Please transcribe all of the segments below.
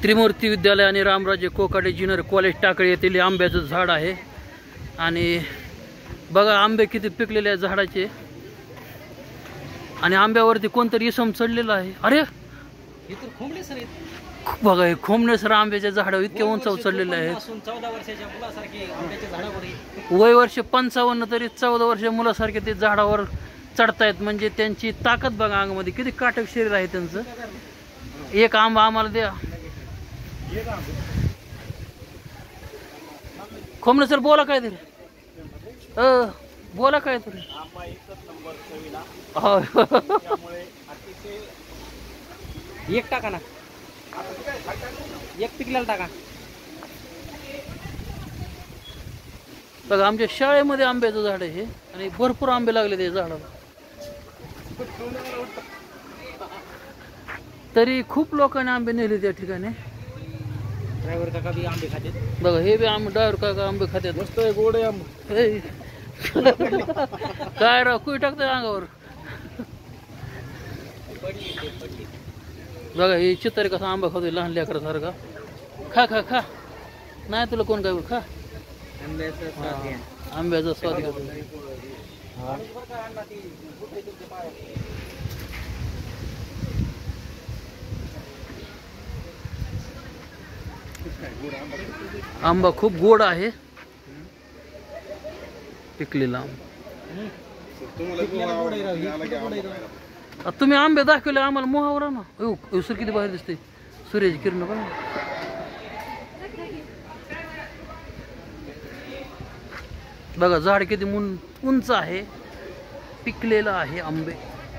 त्रिमूर्ती विद्यालय आणि Ramraje Kokate junior college Takli येथील आंब्याचं झाड आहे आणि बघा आंबे किती पिकलेले आहेत झाडाचे आणि आंब्यावरती कोणतरी इसम चढलेला आहे। अरे बघा हे खोमनेसर आंब्याचे झाड इतके उंचावर चढलेले आहेत। 14 वर्षाच्या मुलासारखे आंब्याच्या झाडावर वय वर्ष 55 तरी 14 वर्षाच्या मुलासारखे ते झाडावर चढतायत म्हणजे त्यांची ताकद बघा अंगामध्ये किती काटक शरीर आहे त्यांचं। एक आंबा आम्हाला द्या खोमनेसर बोला काय तरी बोला काय तरी एक टाका ना एक पिकलेला टाका। बघा आमच्या शाळेमध्ये आंब्याचं झाड आहे हे आणि भरपूर आंबे लागले ते झाडाला तरी खूप लोकांनी आंबे नेले त्या ठिकाणी। ड्रायव्हर काका बी आंबे खाते बघा हे बी आंबे ड्रायव्हर काका आंबे खात्यात मस्त गोड आहे आंबे काय राव कुई टाकतंय अंगावर। बघा हे चित्तर कसा आंबा खातोय लहान लेकरासारखा खा खा खा नाही तुला कोण काय खा आंब्याचा स्वाद घेतो। आंबा खूप गोड आहे पिकलेला आंबा। तुम्ही आंबे दाखवले आम्हाला मोहावर ना सर किती बाहेर दिसते सूर्याची किरण बघा। बघा झाड किती उंच आहे पिकलेलं आहे आंबे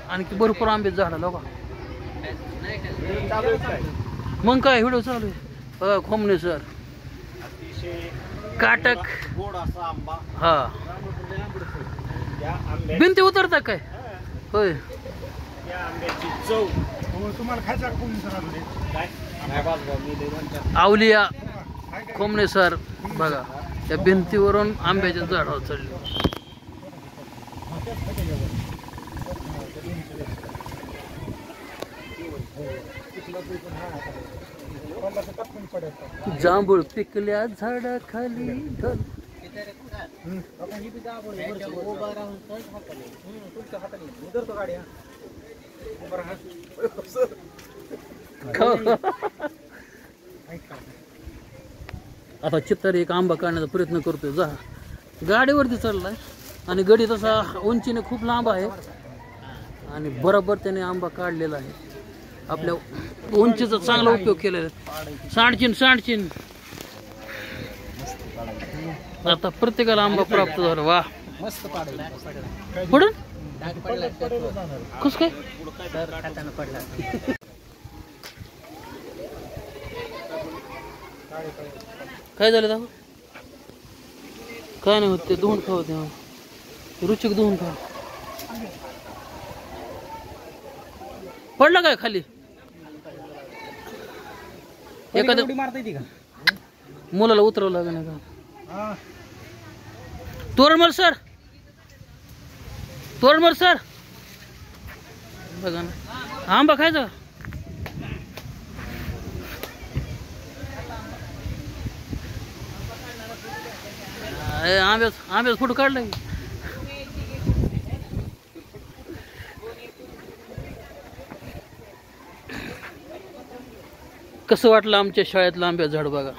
आणखी भरपूर आंबे झाडाला बघा। मग काय व्हिडिओ चालू आहे बघा खोमनेसर काटक हा भिंती उतरतात काय होय आवलिया खोमनेसर बघा त्या भिंतीवरून आंब्याच्या झाडावर चढले। जांभूळ पिकल्या झाडाखाली ढल आता चित्तर एक आंबा काढण्याचा प्रयत्न करतोय जा गाडीवरती चढलाय आणि गडी तसा उंचीने खूप लांब आहे आणि बरोबर त्याने आंबा काढलेला आहे। आपल्या उंचीचा चांगला उपयोग केलेला आहे। सांडचिन आता प्रत्येकाला आंबा प्राप्त झाला। वा मस्त पुढून कस काय काय झालं दाखव काय नाही होत ते धुवून खावं तेव्हा रुचिक धुवून खा पडलं काय खाली एखाद्या मारता येते का मुलाला उतरवं लागेल नाही का तोरणमल सर बघा ना आंबा खायचा आंब्याच फोटो काढलाय कसं वाटलं आमच्या शाळेतलं आंब्याचं झाड बघा।